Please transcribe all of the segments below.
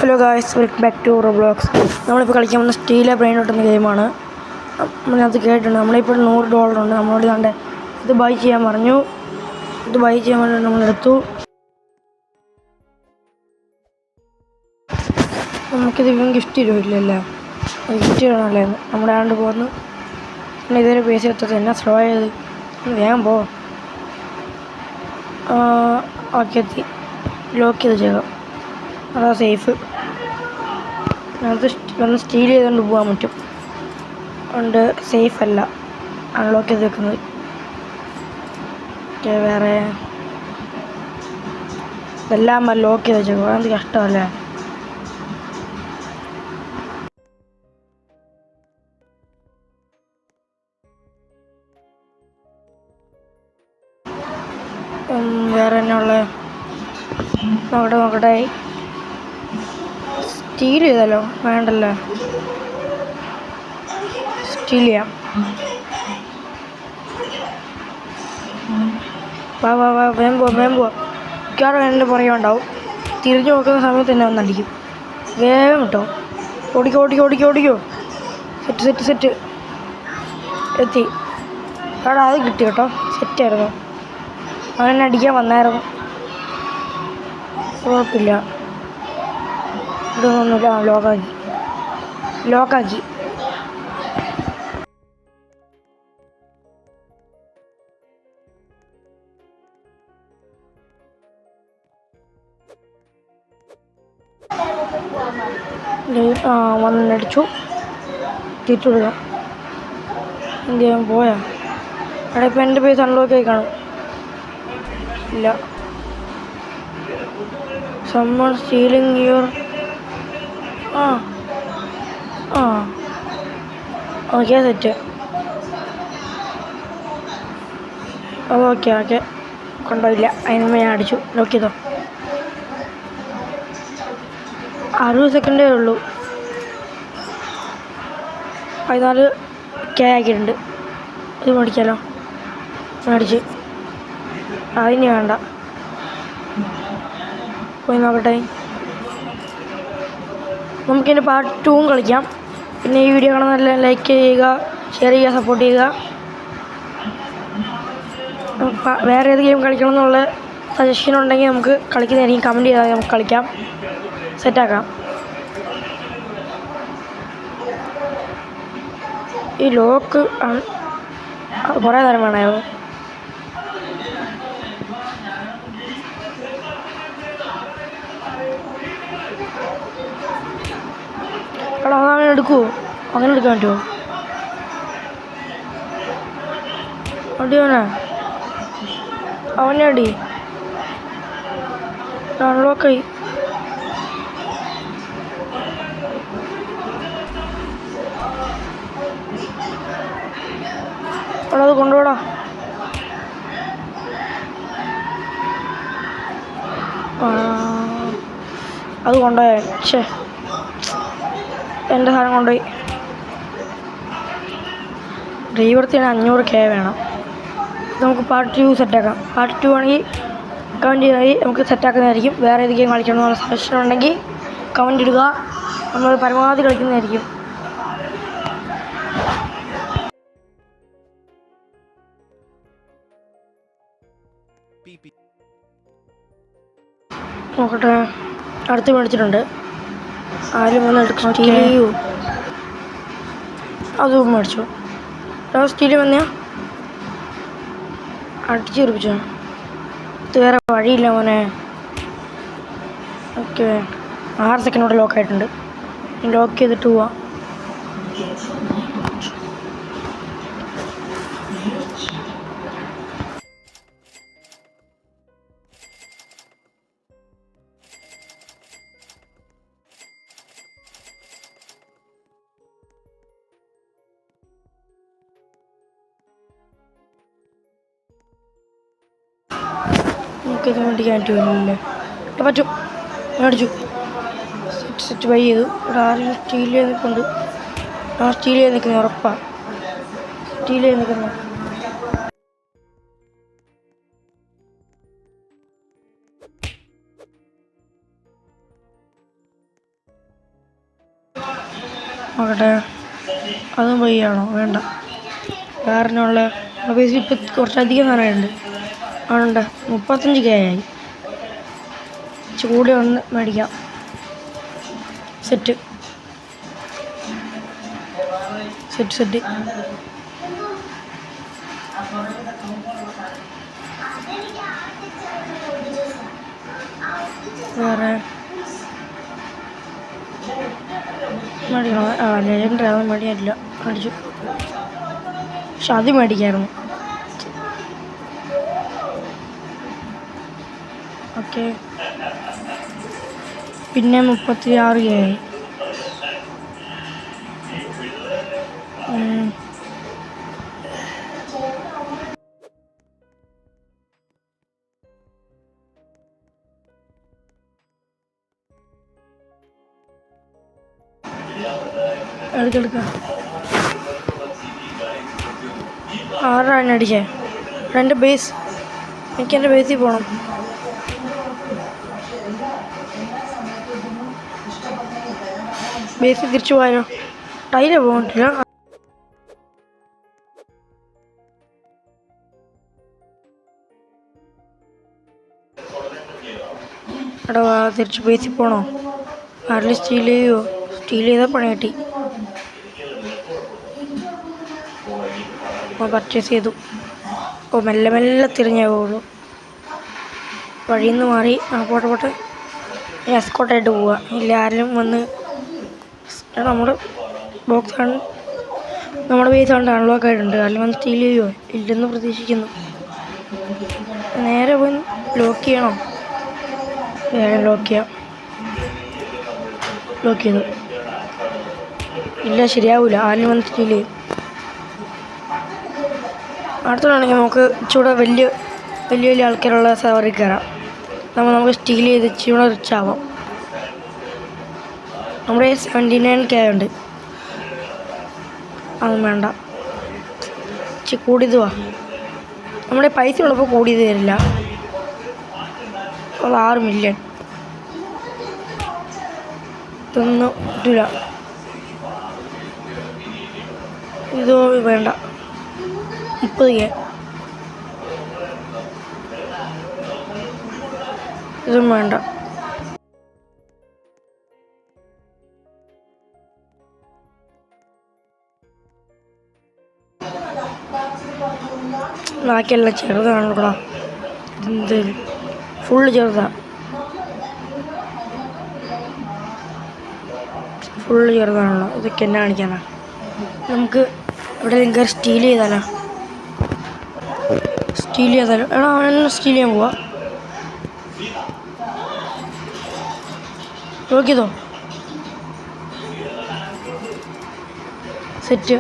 Hello guys, welcome back to Roblox. നമ്മളിപ്പോൾ കളിക്കാൻ വന്ന സ്റ്റീല ബ്രെയിൻ ഔട്ട് എന്ന ഗെയിമാണ്. നമ്മളത് കേട്ടിട്ടുണ്ട്. നമ്മളിപ്പോൾ $100 ഉണ്ട്. നമ്മളോട് കണ്ടേ ഇത് ബൈ ചെയ്യാൻ പറഞ്ഞു. ഇത് ബൈ ചെയ്യാൻ വേണ്ടി നമ്മളെടുത്തു. നമുക്കിത് ഇവൻ ഗിഫ്റ്റ് തരുമില്ലല്ലേ? ഗിഫ്റ്റ് ചെയ്യണമല്ലേ? നമ്മുടെ ആണ്ട് പോകുന്നു. പിന്നെ ഇതുവരെ പേസ എത്തത് എന്നാ സ്ലോ ആയത്? വേഗം പോ. ഓക്കെ, എത്തി. ലോക്ക് ചെയ്ത് ചെയ്യാം. അതാ സേഫ്. അത് വന്ന് സ്റ്റീൽ ചെയ്തുകൊണ്ട് പോകാൻ പറ്റും. അതുകൊണ്ട് സേഫ് അല്ല അൺലോക്ക് ചെയ്ത് വെക്കുന്നത്. വേറെ ഇതെല്ലാം ലോക്ക് ചെയ്ത് വെച്ചേക്കും. അതെന്ത് കഷ്ടമല്ലേ? വേറെ എന്നാ ഉള്ളത്? നോക്കട്ടെ. സ്റ്റീൽ ചെയ്താലോ? വേണ്ടല്ലോ. സ്റ്റീൽ ചെയ്യാം. വാ വേഗം പോ. മിക്കവാറും എൻ്റെ പുറകെ ഉണ്ടാവും. തിരിഞ്ഞു നോക്കുന്ന സമയത്ത് തന്നെ വന്നടിക്കും. വേഗം കിട്ടോ. ഓടിക്കോ. സെറ്റ് എത്തി. അവിടെ അത് കിട്ടി കേട്ടോ. സെറ്റായിരുന്നു. അവനെന്നെ അടിക്കാൻ വന്നായിരുന്നു. കുഴപ്പമില്ല. ഇതൊന്നുമില്ല. ലോക്കാക്കി. വന്നടിച്ചു. തിരിച്ചു കൊടുക്കാം. എന്ത് ചെയ്യാൻ പോയാ? അവിടെ ഇപ്പം എൻ്റെ പേസ് അൺലോക്ക് ആയി കാണും. ഇല്ല. someone stealing your okay set. Okay കൊണ്ടുപോയില്ല. അതിന് ഞാൻ അടിച്ചു. ലോക്ക് ചെയ്തോ. 60 സെക്കൻഡേ ഉള്ളൂ. 14K ആക്കിയിട്ടുണ്ട്. ഇത് മേടിക്കാലോ. മേടിച്ച് അതിന് വേണ്ട. പോയി നോക്കട്ടെ. നമുക്കിതിൻ്റെ പാർട്ട് 2 കളിക്കാം. പിന്നെ ഈ വീഡിയോ കാണുന്ന ലൈക്ക് ചെയ്യുക, ഷെയർ ചെയ്യുക, സപ്പോർട്ട് ചെയ്യുക. വേറെ ഏത് ഗെയിം കളിക്കണം എന്നുള്ള സജഷൻ ഉണ്ടെങ്കിൽ നമുക്ക് കളിക്കുന്നതായിരിക്കും. കമൻറ്റ് ചെയ്താൽ നമുക്ക് കളിക്കാം, സെറ്റാക്കാം. ഈ ലോക്ക് കുറേ നേരം വേണമായിരുന്നു. എടാ, അതങ്ങനെ എടുക്കുമോ? അങ്ങനെ എടുക്കാൻ പറ്റുമോ? അവനെ അടി. അൺലോക്കായി. എടാ, അത് കൊണ്ടുപോടാ. അത് കൊണ്ടുപോയാൽ എൻ്റെ സാധനം കൊണ്ടുപോയി. ഡ്രൈവർത്തിന് 500K വേണം. നമുക്ക് പാർട്ട് 2 സെറ്റാക്കാം. പാർട്ട് 2 ആണെങ്കിൽ കമൻറ്റ് ചെയ്താൽ നമുക്ക് സെറ്റാക്കുന്നതായിരിക്കും. വേറെ ഏത് ഗെയിം കളിക്കണം എന്നുള്ള സജഷൻ ഉണ്ടെങ്കിൽ കമൻറ്റ് ഇടുക. നമ്മൾ പരമാവധി കളിക്കുന്നതായിരിക്കും. നോക്കട്ടെ. അടുത്ത് മേടിച്ചിട്ടുണ്ട്. ആരും വന്ന് എടുക്കും. സ്റ്റീൽ ചെയ്യൂ. അതും മേടിച്ചു. സ്റ്റീൽ വന്നെയാ അടിച്ചു തെറിപ്പിച്ചോ. ഇത് വേറെ വഴിയില്ല മോനെ. ഓക്കെ, 6 സെക്കൻഡോടെ ലോക്കായിട്ടുണ്ട്. ലോക്ക് ചെയ്തിട്ട് പോവാം. നമുക്കിത് മേടിക്കാൻ പറ്റുമല്ലേ? പറ്റും. മേടിച്ചു. സെറ്റ് ബൈ ചെയ്തു. ഇവിടെ ആരും സ്റ്റീൽ ചെയ്ത് നിൽക്കുന്നുണ്ട്. സ്റ്റീൽ ചെയ്ത് നിൽക്കുന്നത് ഉറപ്പാണ്. സ്റ്റീൽ ചെയ്ത് നിൽക്കുന്നത് നോക്കട്ടെ, അതും പയ്യാണോ? വേണ്ട, വേറെയുള്ള ബേസിൽ ഇപ്പം കുറച്ചധികം സാധനമുണ്ട്. ആണുണ്ട്, 35K ആയി. കൂടി ഒന്ന് മേടിക്കാം. സെറ്റ് സെറ്റ് സെറ്റ് വേറെ മേടിക്കണം. ലെജൻഡറി അതൊന്നും മേടിക്കാനില്ല, മേടിച്ചു. പക്ഷെ അത് മേടിക്കായിരുന്നു. ഓക്കെ, പിന്നെ 36K ആയി. എടുക്കെടുക്ക. 6 അടിച്ചേ. എൻ്റെ ബേസ്, എനിക്കെൻ്റെ ബേസിൽ പോകണം. ബേസിൽ തിരിച്ചു പോയാലോ? ടൈല് പോകണ്ടില്ല. എടാ, തിരിച്ച് ബേസിൽ പോകണോ? ആരെങ്കിലും സ്റ്റീൽ ചെയ്യുമോ? സ്റ്റീൽ ചെയ്താൽ പണി കിട്ടി. പർച്ചേസ് ചെയ്തു. മെല്ലെ മെല്ലെ തിരിഞ്ഞേ പോകുള്ളൂ. വഴിയിൽ നിന്ന് മാറി. പോട്ടെ എസ്കോട്ടായിട്ട് പോവുക. ഇല്ല ആരെങ്കിലും വന്ന് നമ്മുടെ ബോക്സാണ്, നമ്മുടെ ബേസ് കൊണ്ട് അൺലോക്ക് ആയിട്ടുണ്ട്. അല്ലെങ്കിൽ വന്ന് സ്റ്റീൽ ചെയ്യുമോ? ഇല്ലെന്ന് പ്രതീക്ഷിക്കുന്നു. നേരെ പോയി ലോക്ക് ചെയ്യണോ? വേഗം ലോക്ക് ചെയ്യാം. ലോക്ക് ചെയ്തു. ഇല്ല, ശരിയാവില്ല. ആരെങ്കിലും വന്ന് സ്റ്റീൽ ചെയ്യും. അടുത്തോടാണെങ്കിൽ നമുക്ക് ഇച്ചിരി വലിയ ആൾക്കാരുള്ള സെർവറിൽ കയറാം. നമുക്ക് സ്റ്റീൽ ചെയ്ത് ഇച്ചിരി റിച്ച് ആവാം. നമ്മുടെ 79K ഉണ്ട്. അതൊന്നും വേണ്ട, കൂടിയത് വാ. നമ്മുടെ പൈസ ഉള്ളപ്പോൾ കൂടിയത് തരില്ല. അത് 6 മില്യൺ. ഇതൊന്നും കിട്ടില്ല. ഇതോ വേണ്ട. 30K. ഇതും വേണ്ട. ബാക്കിയെല്ലാം ചെറുതാണ് കേട്ടോ. എന്ത് ഫുള്ള് ചെറുതാണ്. ഇതൊക്കെ എന്നെ കാണിക്കാനാ. നമുക്ക് ഇവിടെ നിങ്ങൾക്ക് സ്റ്റീൽ ചെയ്താലോ? എടാ, അവനെന്നെ സ്റ്റീൽ ചെയ്യാൻ പോവാ. നോക്കിയതോ? സെറ്റ്.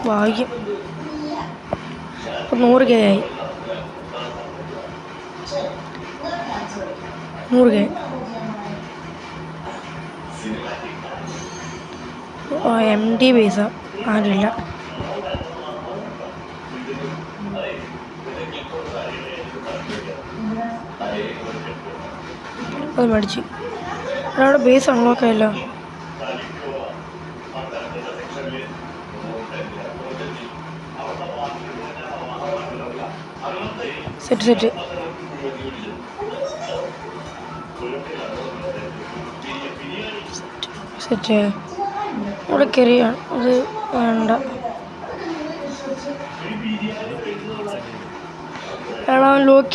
ഭാഗ്യം. 100K ആയി. 100K. MD പൈസ ആരില്ല. അത് മേടിച്ചു. അവിടെ ബേസ് അൺലോക്ക് ആയല്ലോ. സെറ്റ് അവിടെ കയറിയാണ്. അത് വേണ്ട. അവൻ ലോക്ക്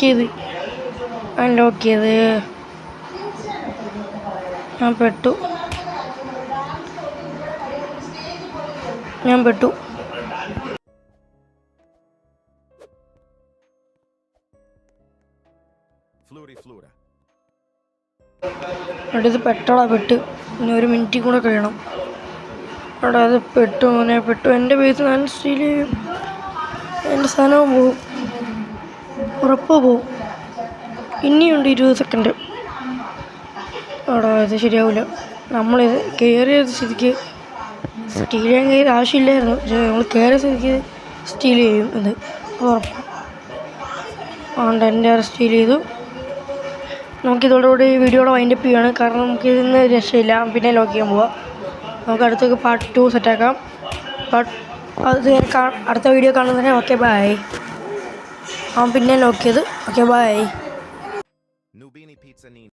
ചെയ്ത് ഞാൻ പെട്ടു. ഇത് പെട്ട്. ഇനി 1 മിനിറ്റ് കൂടെ കഴിയണം. അവിടെ അത് പെട്ടു. എൻ്റെ ബേസ് ഞാൻ സ്റ്റീൽ ചെയ്യും. എൻ്റെ സാധനവും പോവും, ഉറപ്പ് പോവും. ഇനിയുണ്ട് 20 സെക്കൻഡ്. അവിടെ ഇത് ശരിയാവില്ല. നമ്മളിത് കയറിയ സ്ഥിതിക്ക് സ്റ്റീൽ ചെയ്യാൻ ആവശ്യമില്ലായിരുന്നു. പക്ഷേ നമ്മൾ കയറിയ സ്ഥിതിക്ക് സ്റ്റീൽ ചെയ്യും. ഇത് ഉറപ്പ്. അതുകൊണ്ട് എൻ്റെ സ്റ്റീൽ ചെയ്തു. നമുക്കിതോടുകൂടി വീഡിയോയുടെ വൈൻഡപ്പ് ചെയ്യുകയാണ്. കാരണം നമുക്കിതിന്ന് രക്ഷയില്ല. പിന്നെ ലോക്ക് ചെയ്യാൻ പോവാം. നമുക്ക് അടുത്തേക്ക് പാർട്ട് 2 സെറ്റാക്കാം. അത് അടുത്ത വീഡിയോ കാണുന്നതിന് ഓക്കെ ബൈ. അവൻ പിന്നെ ലോക്ക് ചെയ്ത് ഓക്കെ ബൈ.